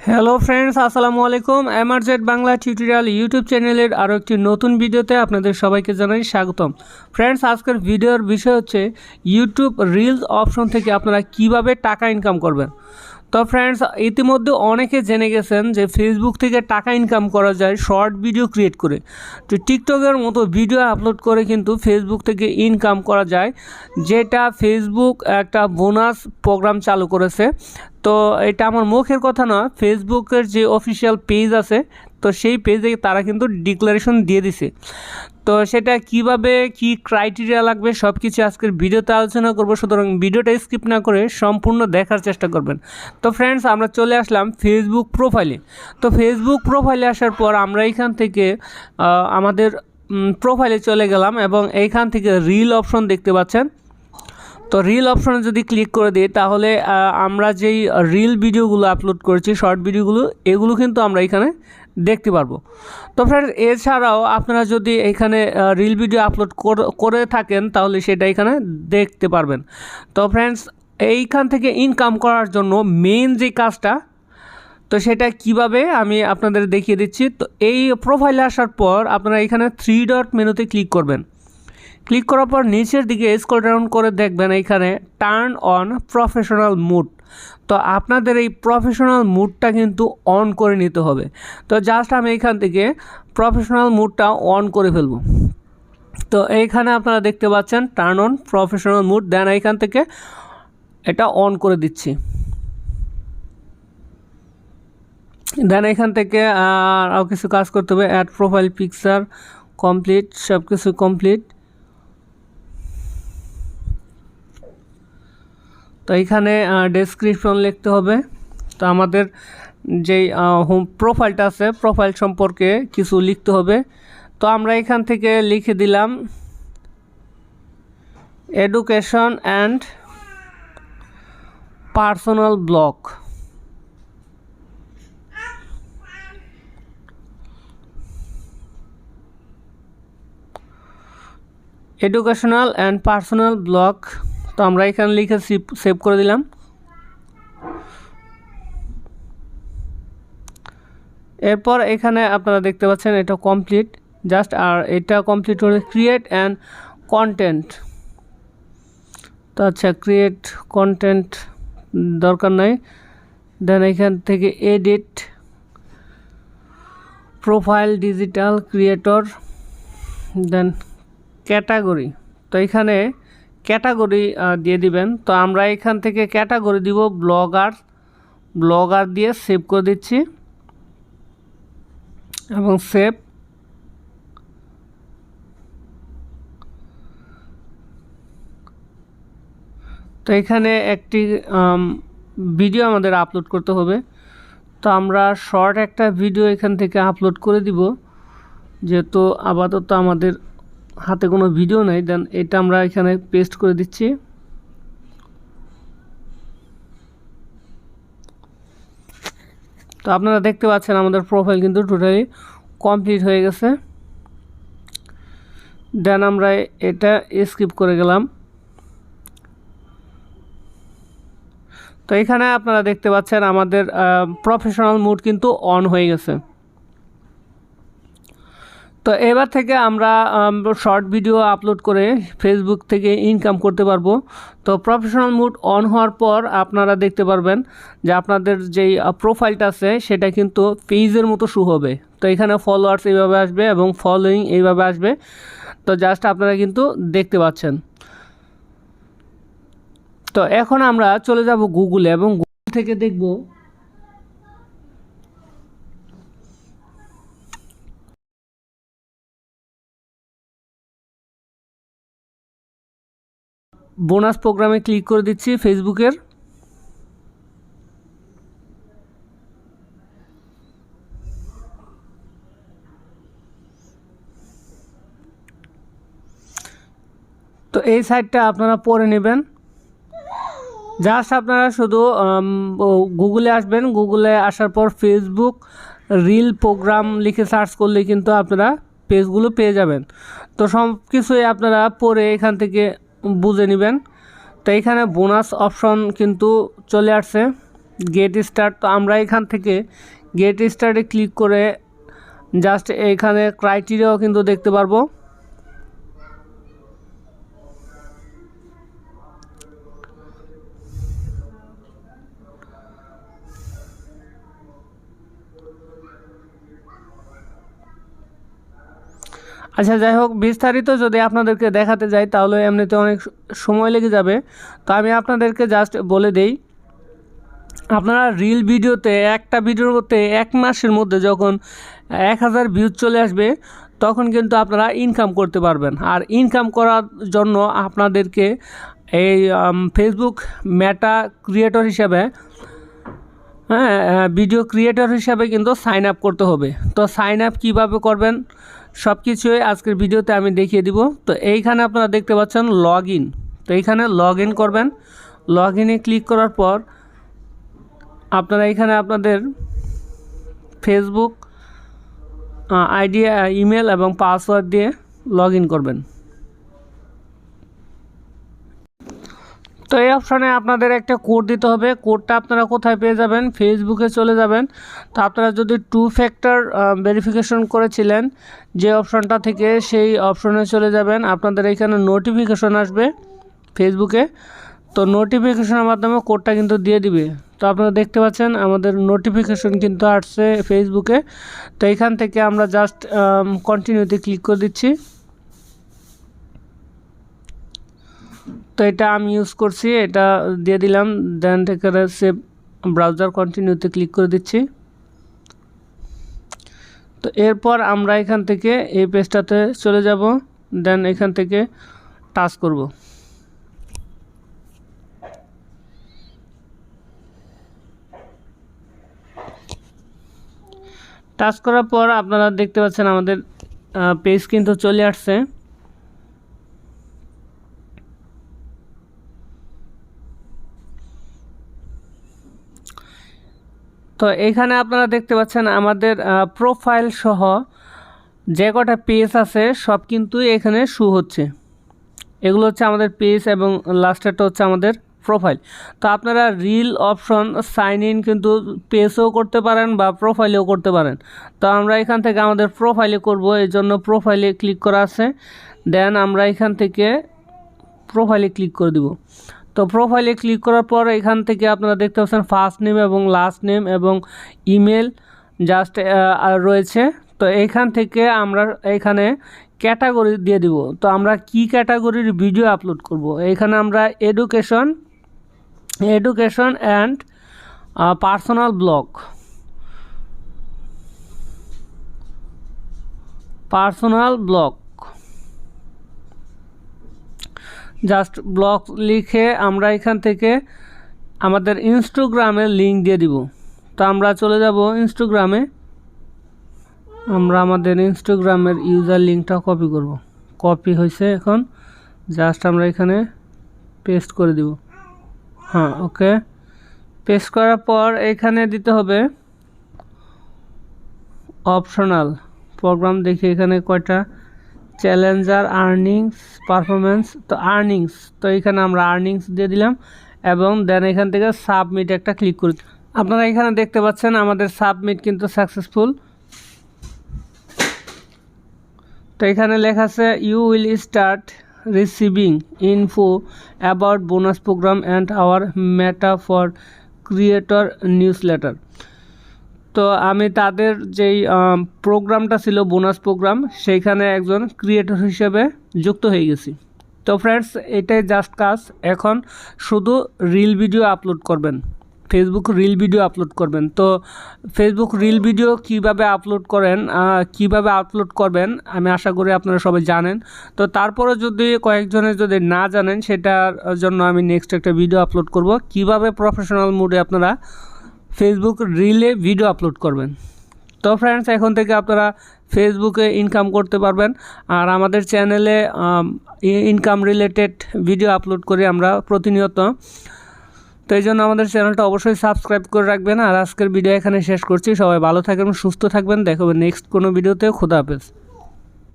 Hello friends, আসসালামু আলাইকুম। এমআরজেড Bangla tutorial YouTube চ্যানেলের আরও একটি নতুন ভিডিওতে আপনাদের সবাইকে জানাই স্বাগতম। ফ্রেন্ডস, আজকের ভিডিওর বিষয় হচ্ছে ইউটিউব রিলস অপশন থেকে আপনারা কিভাবে টাকা ইনকাম করবেন। তো ফ্রেন্ডস, ইতিমধ্যে অনেকে জেনে গেছেন যে ফেসবুক থেকে টাকা ইনকাম করা যায় শর্ট ভিডিও ক্রিয়েট করে। তো টিকটকের মতো ভিডিও আপলোড করে কিন্তু ফেসবুক থেকে ইনকাম করা যায়, যেটা ফেসবুক একটা বোনাস প্রোগ্রাম চালু করেছে। তো এটা আমার মুখের কথা না, ফেসবুকের যে অফিসিয়াল পেজ আছে তো সেই পেজে তারা কিন্তু ডিক্লারেশন দিয়ে দিছে। তো সেটা কিভাবে কি ক্রাইটেরিয়া লাগবে সব কিছু আজকের ভিডিওতে আলোচনা করব, সুতরাং ভিডিওটা স্কিপ না করে সম্পূর্ণ দেখার চেষ্টা করবেন। তো ফ্রেন্ডস, আমরা চলে আসলাম ফেসবুক প্রোফাইলে। তো ফেসবুক প্রোফাইলে আসার পর আমরা এইখান থেকে আমাদের প্রোফাইলে চলে গেলাম এবং এইখান থেকে রিল অপশন দেখতে পাচ্ছেন। তো রিল অপশনে যদি ক্লিক করে দিই তাহলে আমরা যেই রিল ভিডিওগুলো আপলোড করেছি, শর্ট ভিডিওগুলো, এগুলো কিন্তু আমরা এখানে দেখতে পারবো। তো ফ্রেন্ডস, এছাড়াও আপনারা যদি এখানে রিল ভিডিও আপলোড করে থাকেন তাহলে সেটা এখানে দেখতে পারবেন। তো ফ্রেন্ডস, এইখান থেকে ইনকাম করার জন্য মেইন যে কাজটা, তো সেটা কিভাবে আমি আপনাদের দেখিয়ে দিচ্ছি। তো এই প্রোফাইলে আসার পর আপনারা এখানে 3 ডট মেনুতে ক্লিক করবেন। ক্লিক করার পর নিচের দিকে স্ক্রল ডাউন করে দেখবেন এখানে টার্ন অন প্রফেশনাল মুড। তো আপনাদের এই প্রফেশনাল মুডটা কিন্তু অন করে নিতে হবে। তো জাস্ট আমি এখান থেকে প্রফেশনাল মুডটা অন করে ফেলব। তো এইখানে আপনারা দেখতে পাচ্ছেন টার্ন অন প্রফেশনাল মুড, দেন এইখান থেকে এটা অন করে দিচ্ছি। দেন এখান থেকে আরও কিছু কাজ করতে হবে, অ্যাড প্রোফাইল পিকচার কমপ্লিট, সব কিছু কমপ্লিট। তো এখানে ডেসক্রিপশন লিখতে হবে। তো আমাদের যেই হোম প্রোফাইলটা আছে, প্রোফাইল সম্পর্কে কিছু লিখতে হবে। তো আমরা এখান থেকে লিখে দিলাম education and personal blog. Educational and personal blog. তো আমরা এখানে লিখে সেভ করে দিলাম। এরপর এখানে আপনারা দেখতে পাচ্ছেন এটা কমপ্লিট, জাস্ট আর এটা কমপ্লিট হলে ক্রিয়েট অ্যান্ড কন্টেন্ট। তো আচ্ছা, ক্রিয়েট কন্টেন্ট দরকার নাই। দেন এখান থেকে এডিট প্রোফাইল ডিজিটাল ক্রিয়েটর, দেন ক্যাটাগরি। তো এখানে ক্যাটাগরি দিয়ে দিবেন। তো আমরা এখান থেকে ক্যাটাগরি দিব ব্লগার দিয়ে সেভ করে দিচ্ছি এবং সেভ। তো এখানে একটি ভিডিও আমাদের আপলোড করতে হবে। তো আমরা শর্ট একটা ভিডিও এখান থেকে আপলোড করে দিব, যেহেতু আপাতত আমাদের হাতে কোনো ভিডিও নেই। দেন এটা আমরা এখানে পেস্ট করে দিচ্ছি। তো আপনারা দেখতে পাচ্ছেন আমাদের প্রোফাইল কিন্তু টোটালি কমপ্লিট হয়ে গেছে। দেন আমরা এটা স্কিপ করে গেলাম। তো এখানে আপনারা দেখতে পাচ্ছেন আমাদের প্রফেশনাল মুড কিন্তু অন হয়ে গেছে। তো এবার থেকে আমরা শর্ট ভিডিও আপলোড করে ফেসবুক থেকে ইনকাম করতে পারবো। তো প্রফেশনাল মুড অন হওয়ার পর আপনারা দেখতে পারবেন যে আপনাদের যেই প্রোফাইলটা আছে সেটা কিন্তু পেজের মতো শো হবে। তো এখানে ফলোয়ার্স এইভাবে আসবে এবং ফলোয়িং এইভাবে আসবে। তো জাস্ট আপনারা কিন্তু দেখতে পাচ্ছেন। তো এখন আমরা চলে যাব গুগলে এবং গুগল থেকে দেখব বোনাস প্রোগ্রামে ক্লিক করে দিচ্ছি ফেসবুকের। তো এই সাইটটা আপনারা পড়ে নেবেন। জাস্ট আপনারা শুধু গুগলে আসবেন, গুগলে আসার পর ফেসবুক রিল প্রোগ্রাম লিখে সার্চ করলে কিন্তু আপনারা পেজগুলো পেয়ে যাবেন। তো সব কিছুই আপনারা পড়ে এখান থেকে বুঝে নেবেন। তো এখানে বোনাস অপশন কিন্তু চলে আসছে। Get start. তো আমরা এখান থেকে গেট স্টার্টে ক্লিক করে জাস্ট এইখানে ক্রাইটেরিয়াও কিন্তু দেখতে পারবো। আচ্ছা, যাই হোক, বিস্তারিত যদি আপনাদেরকে দেখাতে যাই তাহলে এমনিতে অনেক সময় লেগে যাবে। তো আমি আপনাদেরকে জাস্ট বলে দেই, আপনারা রিল ভিডিওতে একটা ভিডিওতে 1 মাসের মধ্যে যখন 1000 ভিউজ চলে আসবে তখন কিন্তু আপনারা ইনকাম করতে পারবেন। আর ইনকাম করার জন্য আপনাদেরকে এই ফেসবুক মেটা ক্রিয়েটর হিসাবে, ভিডিও ক্রিয়েটর হিসাবে কিন্তু সাইন আপ করতে হবে। তো সাইন আপ কীভাবে করবেন সব কিছুই আজকের ভিডিওতে আমি দেখিয়ে দিব। তো এইখানে আপনারা দেখতে পাচ্ছেন লগ ইন। তো এইখানে লগ ইন করবেন। লগ ইনে ক্লিক করার পর আপনারা এখানে আপনাদের ফেসবুক আইডি, ইমেল এবং পাসওয়ার্ড দিয়ে লগ ইন করবেন। তো এই অপশানে আপনাদের একটা কোড দিতে হবে। কোডটা আপনারা কোথায় পেয়ে যাবেন? ফেসবুকে চলে যাবেন। তো আপনারা যদি 2 ফ্যাক্টর ভেরিফিকেশন করেছিলেন যে অপশানটা থেকে, সেই অপশানে চলে যাবেন। আপনাদের এখানে নোটিফিকেশন আসবে ফেসবুকে। তো নোটিফিকেশনের মাধ্যমে কোডটা কিন্তু দিয়ে দিবে। তো আপনারা দেখতে পাচ্ছেন আমাদের নোটিফিকেশন কিন্তু আসছে ফেসবুকে। তো এখান থেকে আমরা জাস্ট কন্টিনিউতে ক্লিক করে দিচ্ছি। তো এটা আমি ইউজ করছি, এটা দিয়ে দিলাম। দেন থেকে সেভ ব্রাউজার কন্টিনিউতে ক্লিক করে দিচ্ছি। তো এরপর আমরা এখান থেকে এই পেজটাতে চলে যাব। দেন এখান থেকে টাচ করব। টাচ করার পর আপনারা দেখতে পাচ্ছেন আমাদের পেজ কিন্তু চলে আসছে। তো এখানে আপনারা দেখতে পাচ্ছেন আমাদের প্রোফাইল সহ যে কটা পেজ আছে সব কিন্তু এখানে শো হচ্ছে। এগুলো হচ্ছে আমাদের পেজ এবং লাস্টেরটা হচ্ছে আমাদের প্রোফাইল। তো আপনারা রিল অপশন সাইন ইন কিন্তু পেজও করতে পারেন বা প্রোফাইলেও করতে পারেন। তো আমরা এখান থেকে আমাদের প্রোফাইলে করব, এই জন্য প্রোফাইলে ক্লিক করা আছে। দেন আমরা এখান থেকে প্রোফাইলে ক্লিক করে দিব। তো প্রোফাইলে ক্লিক করার পর এখান থেকে আপনারা দেখতে পাচ্ছেন ফার্স্ট নেম এবং লাস্ট নেম এবং ইমেল জাস্ট রয়েছে। তো এইখান থেকে আমরা এখানে ক্যাটাগরি দিয়ে দিব। তো আমরা কি ক্যাটাগরির ভিডিও আপলোড করব, এখানে আমরা education and personal blog just blog লিখে আমরা এখান থেকে আমাদের ইনস্টাগ্রামের লিঙ্ক দিয়ে দিব। তো আমরা চলে যাব ইনস্টাগ্রামে। আমরা আমাদের ইনস্টাগ্রামের ইউজার লিঙ্কটা কপি করব। কপি হয়েছে, এখন জাস্ট আমরা এখানে পেস্ট করে দিব। হ্যাঁ, ওকে। পেস্ট করার পর এখানে দিতে হবে অপশনাল প্রোগ্রাম। দেখি এখানে কয়টা, চ্যালেঞ্জার, আর্নিংস, পারফরমেন্স। তো আর্নিংস, তো এখানে আমরা আর্নিংস দিয়ে দিলাম এবং দেন এখান থেকে সাবমিট একটা ক্লিক করি। আপনারা এখানে দেখতে পাচ্ছেন আমাদের সাবমিট কিন্তু সাকসেসফুল। তো এখানে লেখা আছে you will start receiving info about bonus program and our Meta for creator newsletter. তো আমি তাদের যেই প্রোগ্রামটা ছিল বোনাস প্রোগ্রাম, সেইখানে একজন ক্রিয়েটর হিসেবে যুক্ত হয়ে গেছি। তো ফ্রেন্ডস, এটাই জাস্ট কাজ। এখন শুধু রিল ভিডিও আপলোড করবেন, ফেসবুক রিল ভিডিও আপলোড করবেন। তো ফেসবুক রিল ভিডিও কিভাবে আপলোড করবেন আমি আশা করি আপনারা সবাই জানেন। তো তারপরে যদি কয়েকজনের যদি না জানেন, সেটার জন্য আমি নেক্সট একটা ভিডিও আপলোড করব কিভাবে প্রফেশনাল মোডে আপনারা ফেসবুক রিলে ভিডিও আপলোড করবেন। তো ফ্রেন্ডস, এখন থেকে আপনারা ফেসবুকে ইনকাম করতে পারবেন। আর আমাদের চ্যানেলে ইনকাম রিলেটেড ভিডিও আপলোড করি আমরা প্রতিনিয়ত। তো এই জন্য আমাদের চ্যানেলটা অবশ্যই সাবস্ক্রাইব করে রাখবেন। আর আজকের ভিডিও এখানে শেষ করছি। সবাই ভালো থাকবেন, সুস্থ থাকবেন। দেখা হবে নেক্সট কোনো ভিডিওতে। খোদা হাফেজ।